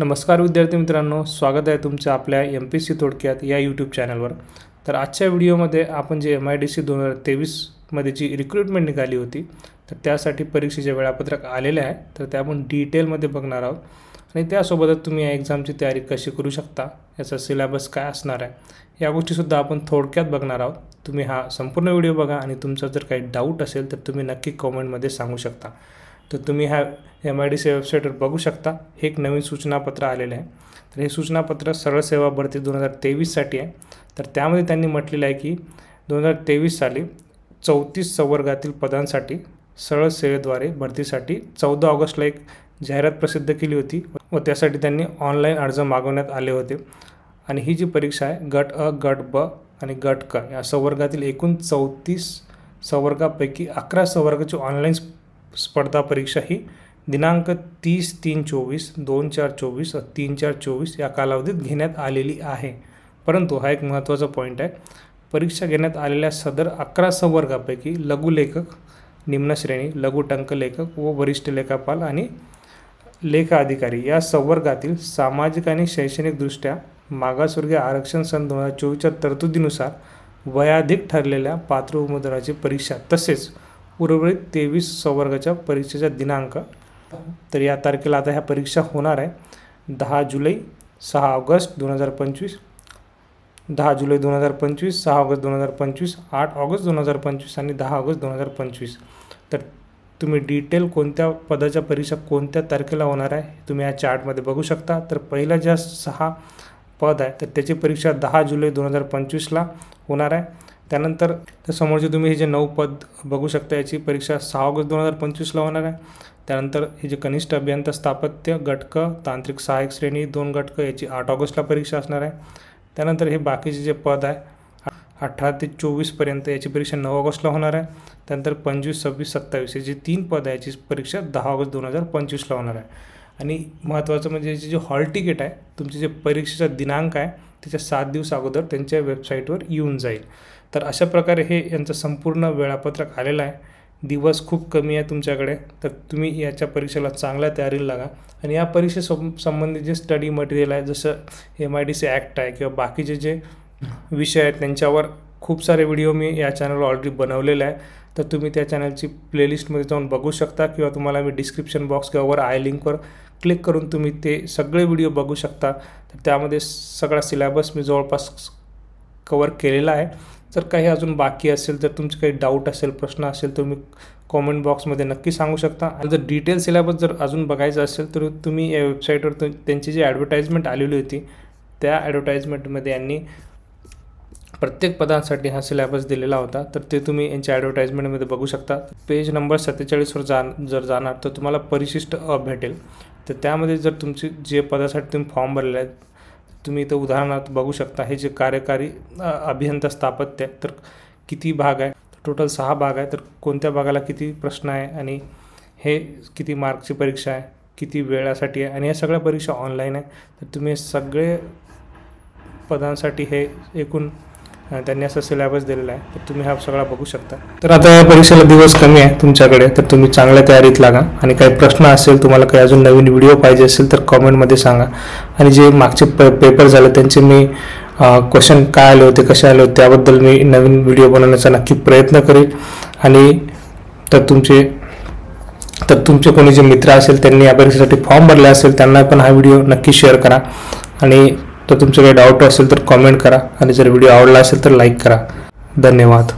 नमस्कार विद्यार्थी मित्रांनो, स्वागत आहे तुमचं आपल्या MPSC थोडक्यात या यूट्यूब चॅनलवर। तर आजच्या व्हिडिओमध्ये आपण जे MIDC 2023 मध्ये जी रिक्रुटमेंट निघाली होती तर त्यासाठी परीक्षेचे वेळापत्रक आलेले आहे, तर ते आपण डिटेलमध्ये बघणार आहोत आणि त्यासोबतच तुम्ही या एक्झामची तयारी कशी करू शकता, याचा सिलेबस काय असणार आहे या गोष्टीसुद्धा आपण थोडक्यात बघणार आहोत। तुम्ही हा संपूर्ण व्हिडिओ बघा आणि तुमचा जर काही डाऊट असेल तर तुम्ही नक्की कमेंटमध्ये सांगू शकता। तर तुम्ही हा MIDC वेबसाईटवर बघू शकता, हे एक नवीन सूचनापत्र आलेले आहे। तर हे सूचनापत्र सरळ सेवा भरती 2023 साठी आहे। तर त्यामध्ये त्यांनी म्हटलेलं आहे की 2023 साली 34 संवर्गातील पदांसाठी सरळ सेवेद्वारे भरतीसाठी 14 ऑगस्टला एक जाहिरात प्रसिद्ध केली होती व त्यासाठी त्यांनी ऑनलाईन अर्ज मागवण्यात आले होते। आणि ही जी परीक्षा आहे गट अ, गट ब आणि गट क या संवर्गातील एकूण 34 संवर्गापैकी 11 संवर्गाची ऑनलाईन स्पर्धा परीक्षा ही दिनांक 30/3/24, 2/4/24 व 3/4/24 या कालावधीत घेण्यात आलेली आहे। परंतु हा एक महत्त्वाचा पॉईंट आहे, परीक्षा घेण्यात आलेल्या सदर 11 संवर्गापैकी लघुलेखक, निम्न श्रेणी, लघु टंकलेखक व वरिष्ठ लेखापाल आणि लेखा अधिकारी या संवर्गातील सामाजिक आणि शैक्षणिकदृष्ट्या मागासवर्गीय आरक्षण सन 2024च्या तरतुदीनुसार वयाधिक ठरलेल्या पात्र उमेदवाराची परीक्षा तसेच उर्वरित 23 संवर्गाच्या परीक्षेचा दिनांक, तर या तारखेला आता ह्या परीक्षा होणार आहे 10 जुलै, 6 ऑगस्ट 2025, 10 जुलै 2025, 6 ऑगस्ट 2025, 8 ऑगस्ट 2025 आणि 10 ऑगस्ट 2025। तर तुम्ही डिटेल कोणत्या पदाच्या परीक्षा कोणत्या तारखेला होणार आहे तुम्ही या चार्टमध्ये बघू शकता। तर पहिल्या ज्या 6 पद आहे तर त्याची परीक्षा 10 जुलै 2025ला होणार आहे। त्यानंतर तर समोरचे तुम्ही हे जे 9 पद बघू शकता याची परीक्षा 6 ऑगस्ट 2025ला होणार आहे। त्यानंतर हे जे कनिष्ठ अभियंता स्थापत्य गट क, तांत्रिक सहाय्यक श्रेणी 2 गट क याची 8 ऑगस्टला परीक्षा असणार आहे। त्यानंतर हे बाकीचे जे पद आहे 18 ते 24 पर्यंत याची परीक्षा 9 ऑगस्टला होणार आहे। त्यानंतर 25, 26, 27 हे जे 3 पद आहे याची परीक्षा 10 ऑगस्ट 2025ला होणार आहे। आणि महत्त्वाचं म्हणजे याची जे हॉल तिकीट आहे तुमचे जे परीक्षेचा दिनांक आहे त्याच्या 7 दिवस अगोदर त्यांच्या वेबसाईटवर येऊन जाईल। तर अशा प्रकारे हे यांचं संपूर्ण वेळापत्रक आलेलं आहे। दिवस खूप कमी आहे तुमच्याकडे, तर तुम्ही याच्या परीक्षेला चांगल्या तयारीला लागा आणि या परीक्षेसंबंधित जे स्टडी मटेरियल आहे जसं MIDC ॲक्ट आहे किंवा बाकीचे जे विषय आहेत त्यांच्यावर खूप सारे व्हिडिओ मी या चॅनलवर ऑलरेडी बनवलेले आहे। तर तुम्ही त्या चॅनलची प्लेलिस्टमध्ये जाऊन बघू शकता किंवा तुम्हाला मी डिस्क्रिप्शन बॉक्स किंवा वर आय लिंकवर क्लिक करून तुम्ही ते सगळे व्हिडिओ बघू शकता। तर त्यामध्ये सगळा सिलेबस मी जवळपास कवर केलेला आहे। जर काही अजून बाकी असेल, जर तुमचे काही डाऊट असेल, प्रश्न असेल तर तुम्ही कॉमेंट बॉक्समध्ये नक्की सांगू शकता। आणि जर डिटेल सिलेबस जर अजून बघायचं असेल तर तुम्ही या वेबसाईटवर त्यांची जी ॲडव्हर्टाईजमेंट आलेली होती त्या ॲडव्हर्टाईजमेंटमध्ये यांनी प्रत्येक पदांसाठी हा सिलेबस दिलेला होता, तर ते तुम्ही यांच्या ॲडव्हर्टाईजमेंटमध्ये बघू शकता। पेज नंबर 47वर जर जाणार तर तुम्हाला परिशिष्ट अ भेटेल। तर त्यामध्ये जर तुमची जे पदासाठी तुम्ही फॉर्म भरलेला आहे तुम्ही इथं उदाहरणार्थ बघू शकता, हे जे कार्यकारी अभियंता स्थापत्य तर किती भाग आहे, टोटल 6 भाग आहे। तर कोणत्या भागाला किती प्रश्न आहे आणि हे किती मार्कची परीक्षा आहे, किती वेळासाठी आहे आणि या सगळ्या परीक्षा ऑनलाईन आहे। तर तुम्ही सगळे पदांसाठी हे एकूण त्यांनी असं सिलेबस दिलेला आहे, तर तुम्ही हा सगळा बघू शकता। तर आता या परीक्षेला दिवस कमी आहे तुमच्याकडे, तर तुम्ही चांगल्या तयारीत लागा आणि काही प्रश्न असेल, तुम्हाला काही अजून नवीन व्हिडिओ पाहिजे असेल तर कमेंटमध्ये सांगा। आणि जे मागचे पेपर झाले त्यांचे मी क्वेश्चन काय आले होते, कसे आले होते त्याबद्दल मी नवीन व्हिडिओ बनवण्याचा नक्की प्रयत्न करेन। आणि तर तुमचे कोणी जे मित्र असेल त्यांनी या परीक्षेसाठी फॉर्म भरले असेल त्यांना पण हा व्हिडिओ नक्की शेअर करा। आणि तर तुमचे काही डाऊट असेल तर कमेंट करा आणि जर व्हिडिओ आवडला असेल तर लाईक करा। धन्यवाद।